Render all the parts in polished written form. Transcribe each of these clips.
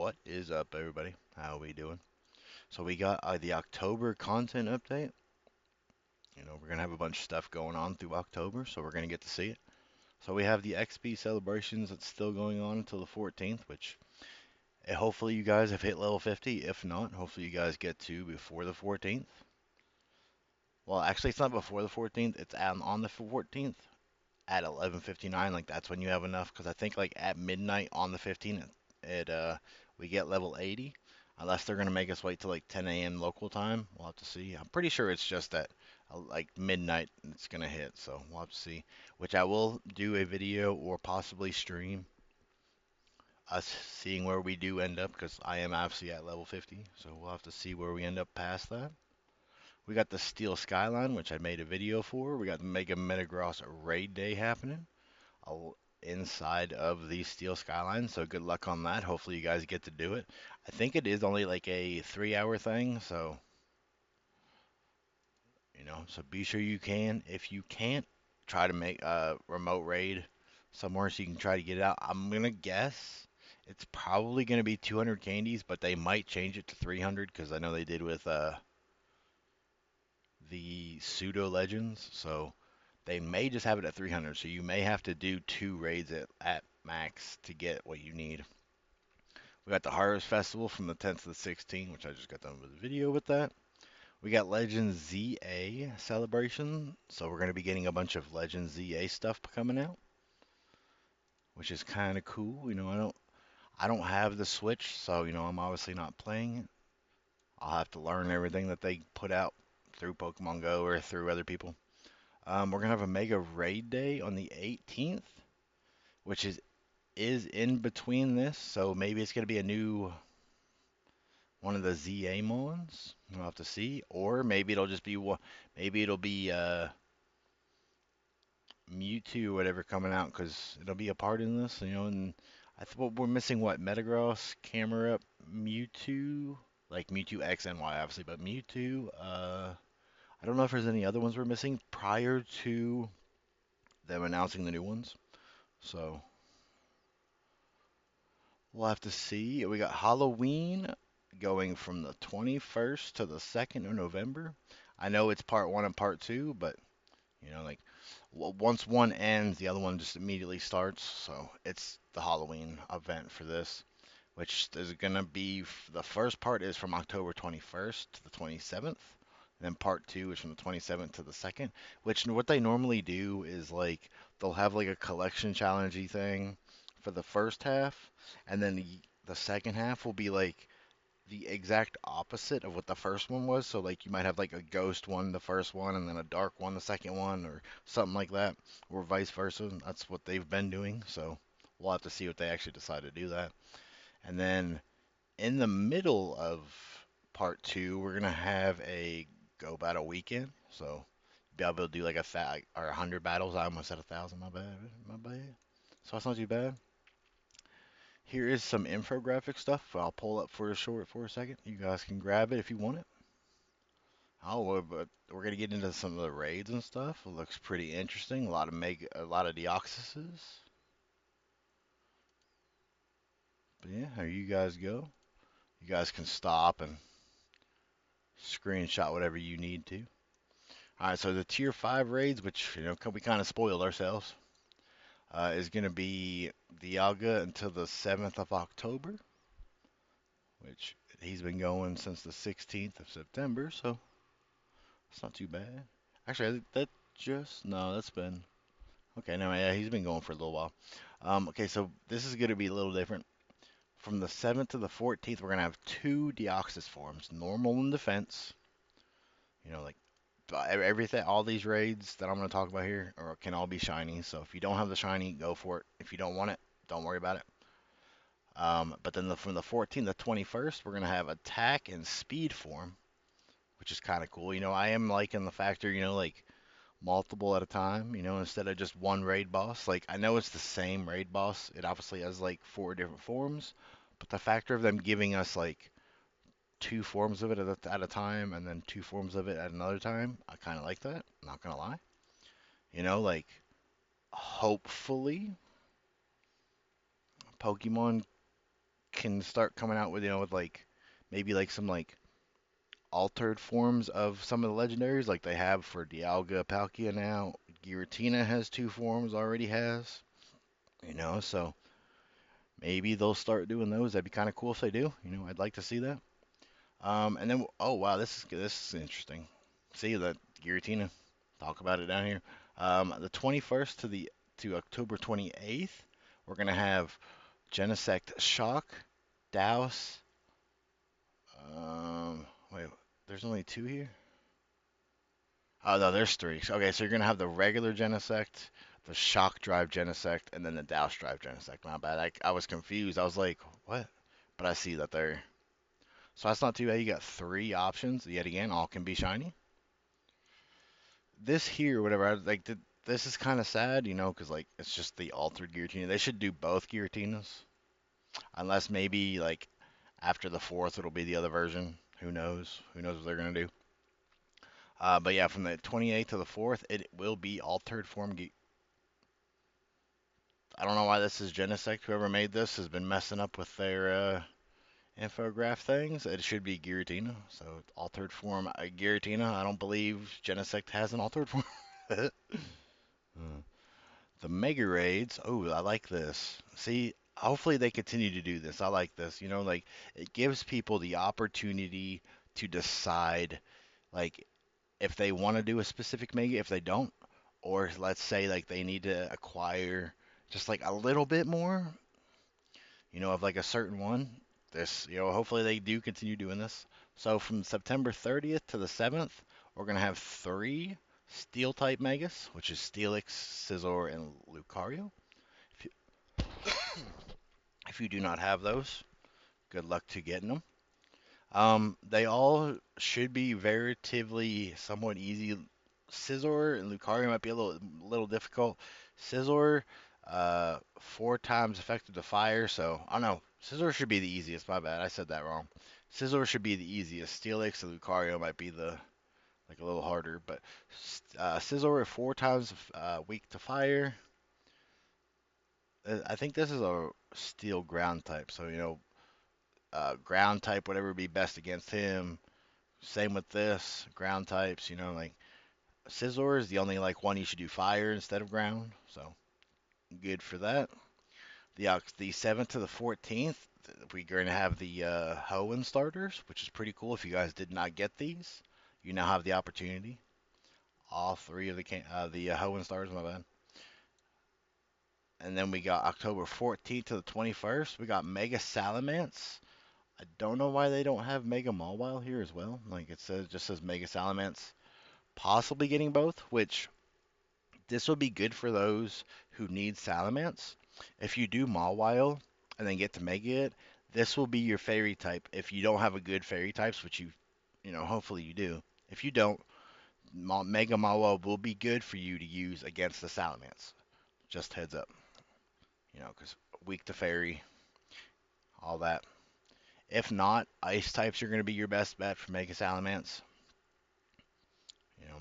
What is up, everybody? How we doing? So we got the October content update. We're gonna have a bunch of stuff going on through October, so we're gonna get to see it. So we have the XP celebrations that's still going on until the 14th, which hopefully you guys have hit level 50. If not, hopefully you guys get to before the 14th. Well, actually, it's not before the 14th. It's on the 14th at 11:59. Like that's when you have enough, because I think like at midnight on the 15th, we get level 80. Unless they're gonna make us wait till like 10 a.m. local time, we'll have to see. I'm pretty sure it's just at like midnight it's gonna hit, so we'll have to see. Which I will do a video or possibly stream us seeing where we do end up, because I am obviously at level 50, so we'll have to see where we end up past that. We got the Steel Skyline, which I made a video for. We got the Mega Metagross Raid Day happening inside of the Steel Skyline, so good luck on that. Hopefully you guys get to do it. I think it is only like a 3 hour thing, so so be sure you can. If you can't, try to make a remote raid somewhere so you can try to get it out. I'm gonna guess it's probably gonna be 200 candies, but they might change it to 300 because I know they did with the pseudo legends, so they may just have it at 300. So you may have to do 2 raids at max to get what you need. We got the Harvest Festival from the 10th to the 16th, which I just got done with a video with that. We got Legends ZA celebration, so we're going to be getting a bunch of Legends ZA stuff coming out, which is kind of cool. I don't have the Switch, so I'm obviously not playing it. I'll have to learn everything that they put out through Pokemon Go or through other people. We're gonna have a Mega Raid Day on the 18th, which is in between this, so maybe it's gonna be a new one of the ZA Mons. We'll have to see, or maybe it'll just be maybe it'll be Mewtwo or whatever coming out because it'll be a part in this, And I thought we're missing what Metagross, Camera, Mewtwo, like Mewtwo X and Y obviously, but Mewtwo. I don't know if there's any other ones we're missing prior to them announcing the new ones. So we'll have to see. We got Halloween going from the 21st to the 2nd of November. I know it's part one and part two, but like once one ends, the other one just immediately starts. So it's the Halloween event for this, which is gonna be the first part is from October 21st to the 27th. Then part two is from the 27th to the 2nd, which what they normally do is like they'll have like a collection challengey thing for the first half, and then the second half will be like the exact opposite of what the first one was. So like you might have like a ghost one the first one, and then a dark one the second one, or something like that, or vice versa. That's what they've been doing. So we'll have to see what they actually decide to do that. And then in the middle of part two, we're gonna have a go battle weekend. So be able to do like or 100 battles. I almost said 1,000. My bad. My bad. So that's not too bad. Here is some infographic stuff. I'll pull up for a second. You guys can grab it if you want it. Oh, but we're gonna get into some of the raids and stuff. It looks pretty interesting. A lot of Deoxyses. But yeah, here you guys go. You guys can stop and screenshot whatever you need to. All right, so the tier 5 raids, which we kind of spoiled ourselves, is gonna be Dialga until the 7th of October, which he's been going since the 16th of September, so it's not too bad. Actually, I think that just no, that's been okay. No, yeah, he's been going for a little while. Okay, so this is gonna be a little different. From the 7th to the 14th, we're gonna have two Deoxys forms, normal and defense. Like everything, all these raids that I'm gonna talk about here can all be shiny. So if you don't have the shiny, go for it. If you don't want it, don't worry about it. But then from the 14th to 21st, we're gonna have attack and speed form, which is kind of cool. I am liking the factor, like multiple at a time, instead of just one raid boss. Like, I know it's the same raid boss. It obviously has like 4 different forms, but the factor of them giving us like 2 forms of it at a time and then 2 forms of it at another time, I kind of like that. Not gonna lie. Like hopefully Pokemon can start coming out with with like maybe like some like altered forms of some of the legendaries, like they have for Dialga, Palkia now. Giratina has two forms, already has. So maybe they'll start doing those. That'd be kind of cool if they do. I'd like to see that. And then oh wow, this is interesting. See that Giratina. Talk about it down here. The 21st to October 28th, we're gonna have Genesect Shock, Douse. Wait, there's only two here. Oh no, there's three. Okay, so you're gonna have the regular Genesect, the Shock Drive Genesect, and then the Douse Drive Genesect. My bad. I was confused. I was like, what? But I see that there. So that's not too bad. You got three options. Yet again, all can be shiny. This here, whatever. This is kind of sad, because like it's just the altered Giratina. They should do both Giratinas, unless maybe like after the fourth it'll be the other version. Who knows? Who knows what they're gonna do? But yeah, from the 28th to the 4th, it will be altered form. I don't know why this is Genesect. Whoever made this has been messing up with their infograph things. It should be Giratina. So altered form Giratina. I don't believe Genesect has an altered form. Uh, the Mega Raids. Oh, I like this. See, hopefully they continue to do this. I like this. Like it gives people the opportunity to decide, like if they want to do a specific mega, if they don't, or let's say like they need to acquire just like a little bit more, of like a certain one. Hopefully they do continue doing this. So from September 30th to the 7th, we're gonna have three Steel type megas, which is Steelix, Scizor, and Lucario. If you, if you do not have those, good luck to getting them. They all should be relatively somewhat easy. Scizor and Lucario might be a little difficult. Scizor, four times effective to fire, so I don't know. Scizor should be the easiest. My bad, I said that wrong. Scizor should be the easiest. Steelix and Lucario might be the like a little harder, but Scizor four times weak to fire. I think this is a steel ground type, so ground type whatever would be best against him. Same with this ground types. Like Scizor is the only like one you should do fire instead of ground, so good for that. The 7th to the 14th, we're going to have the Hoenn starters, which is pretty cool. If you guys did not get these, you now have the opportunity. All three of the Hoenn starters, my bad. And then we got October 14th to the 21st. We got Mega Salamence. I don't know why they don't have Mega Mawile here as well. Like it just says Mega Salamence. Possibly getting both, which this will be good for those who need Salamence. If you do Mawile and then get to Mega it, this will be your fairy type. If you don't have a good fairy types, which hopefully you do. If you don't, Mega Mawile will be good for you to use against the Salamence. Just heads up, because weak to fairy, all that. If not, ice types are going to be your best bet for Mega Salamence.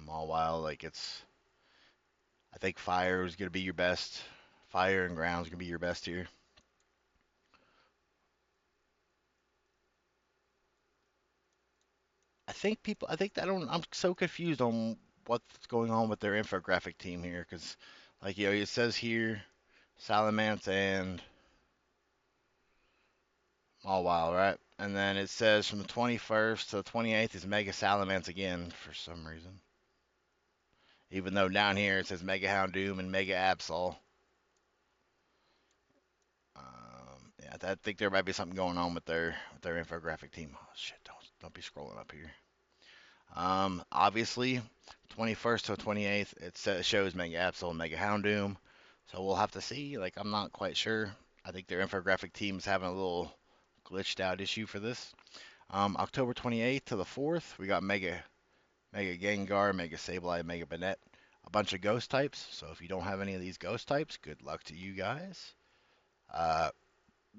Mawile, like I think fire is going to be your best. Fire and ground is going to be your best here. I think I don't, I'm so confused on what's going on with their infographic team here because, like, it says here Salamence and Mawile, right? And then it says from the 21st to the 28th is Mega Salamence again for some reason. Even though down here it says Mega Houndoom and Mega Absol. Yeah, I think there might be something going on with their infographic team. Oh, shit, don't be scrolling up here. Obviously, 21st to 28th, it shows Mega Absol and Mega Houndoom. So we'll have to see. Like, I'm not quite sure. I think their infographic team's having a little glitched out issue for this. October 28th to the 4th, we got Mega Gengar, Mega Sableye, Mega Banette, a bunch of ghost types. So if you don't have any of these ghost types, good luck to you guys. Uh,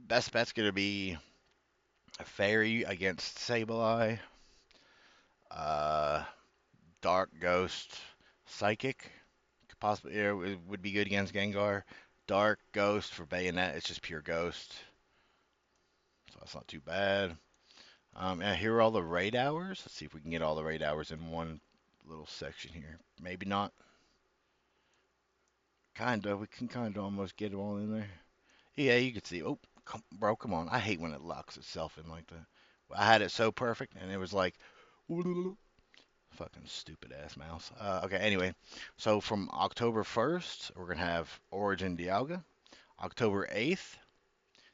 Best bet's gonna be a Fairy against Sableye, uh, Dark Ghost, Psychic. Could possibly it would be good against Gengar. Dark Ghost for Bayonet. It's just pure Ghost. so that's not too bad. And here are all the raid hours. Let's see if we can get all the raid hours in one little section here. Maybe not. Kinda. We can kinda almost get them all in there. Yeah, you can see. Oh, bro, come on. I hate when it locks itself in like that. I had it so perfect, and it was like, fucking stupid ass mouse. Okay, anyway, so from October 1st, we're gonna have Origin Dialga. October 8th,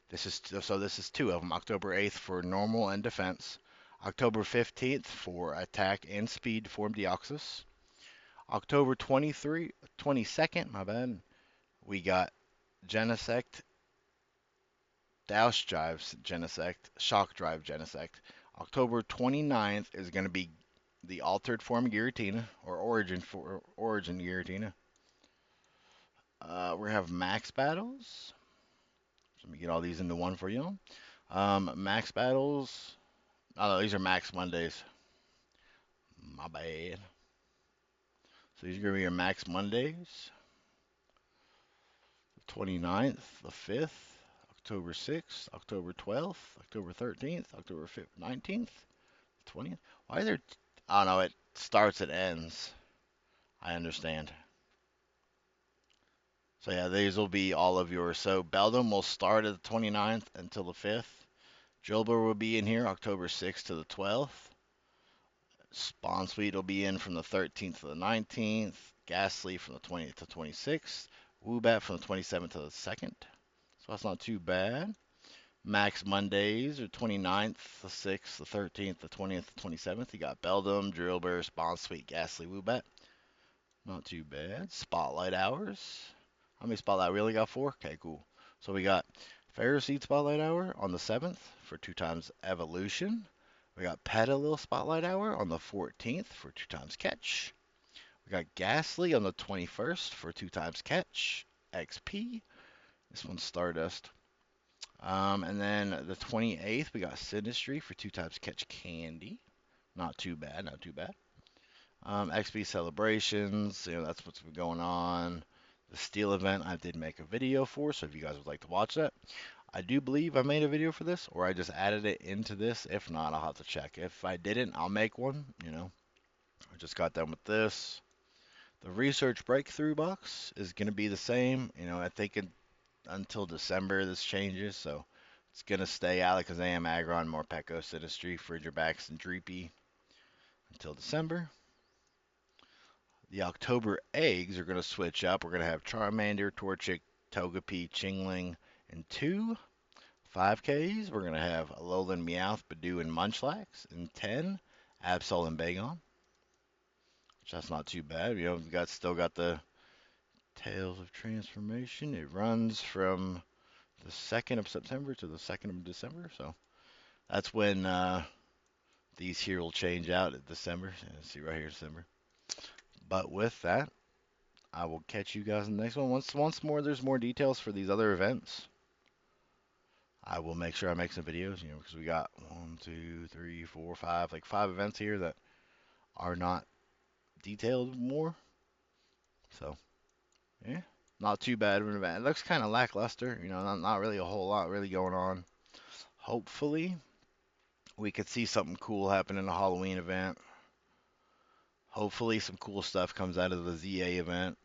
this is two of them. October 8th for normal and defense. October 15th for attack and speed form Deoxys. October 22nd, my bad. We got Genesect, Douse Drive Genesect, Shock Drive Genesect. October 29th is going to be the altered form Giratina or Origin Giratina. We're gonna have max battles. Let me get all these into one for you. Max battles. Oh, no, these are max Mondays. My bad. So these are gonna be your max Mondays. The 29th, the 5th, October 6th, October 12th, October 13th, October 5th, 19th, 20th. Why is there? I don't know. It starts and ends. I understand. So yeah, these will be all of yours. So Beldum will start at the 29th until the 5th. Jilbur will be in here October 6th to the 12th. Spawn Suite will be in from the 13th to the 19th. Ghastly from the 20th to 26th. Woobat from the 27th to the 2nd. So that's not too bad. Max Mondays are 29th, the 6th, the 13th, the 20th, the 27th. You got Beldum, Drillbur, Spawn Suite, Ghastly, Woobat. Not too bad. Spotlight hours. How many spotlight? We only got four? Okay, cool. So we got Phariseed Spotlight Hour on the 7th for 2 times Evolution. We got Petalil Spotlight Hour on the 14th for 2 times Catch. We got Ghastly on the 21st for 2 times Catch. XP. This one's Stardust. And then the 28th, we got Sinistry for 2 times Catch Candy. Not too bad, not too bad. XP celebrations, that's what's been going on. The Steel event, I did make a video for, so if you guys would like to watch that, I do believe I made a video for this, or I just added it into this. If not, I'll have to check. If I didn't, I'll make one. I just got done with this. The research breakthrough box is going to be the same. I think until December this changes, so it's going to stay Alakazam, Aggron, Morpeko, Sinistry, Frigibax, and Dreepy until December. The October eggs are going to switch up. We're going to have Charmander, Torchic, Togepi, Chingling, and 2 5Ks. We're going to have Alolan, Meowth, Badoo, and Munchlax. And 10, Absol and Bagon. Which that's not too bad. We've still got the Tales of Transformation. It runs from the 2nd of September to the 2nd of December. So that's when these here will change out at December. See right here, December. But with that, I will catch you guys in the next one. Once more, there's more details for these other events. I will make sure I make some videos, because we got 1, 2, 3, 4, 5, like 5 events here that are not detailed more. So, yeah, not too bad of an event. It looks kind of lackluster, not really a whole lot really going on. Hopefully, we could see something cool happen in the Halloween event. Hopefully, some cool stuff comes out of the ZA event.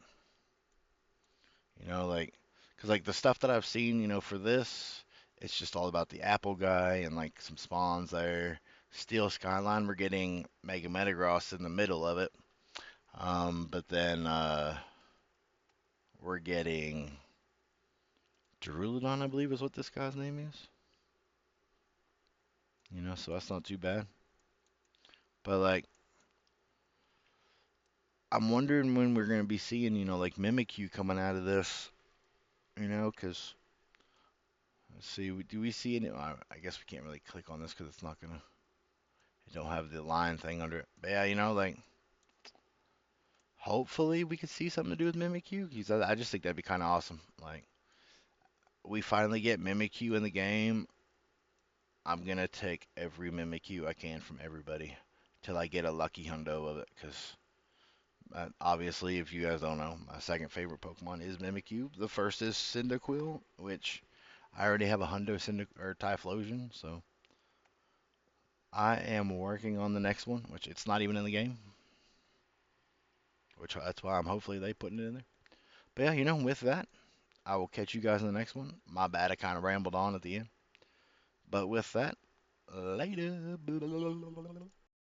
Because like the stuff that I've seen, for this, it's just all about the Apple guy and like some spawns there. Steel Skyline, we're getting Mega Metagross in the middle of it. But then we're getting Duraludon, I believe is what this guy's name is. So that's not too bad. But like, I'm wondering when we're gonna be seeing, like Mimikyu coming out of this. Because let's see, do we see any? I guess we can't really click on this because it's not gonna. It don't have the line thing under it. But yeah, like hopefully we could see something to do with Mimikyu. Because I just think that'd be kind of awesome. Like we finally get Mimikyu in the game. I'm gonna take every Mimikyu I can from everybody till I get a lucky hundo of it. Because obviously, if you guys don't know, my second favorite Pokemon is Mimikyu. The first is Cyndaquil, which I already have a Hundo or Typhlosion, so I am working on the next one, which it's not even in the game. Which that's why I'm hopefully they putting it in there. But yeah, with that, I will catch you guys in the next one. My bad, I kind of rambled on at the end. But with that, later.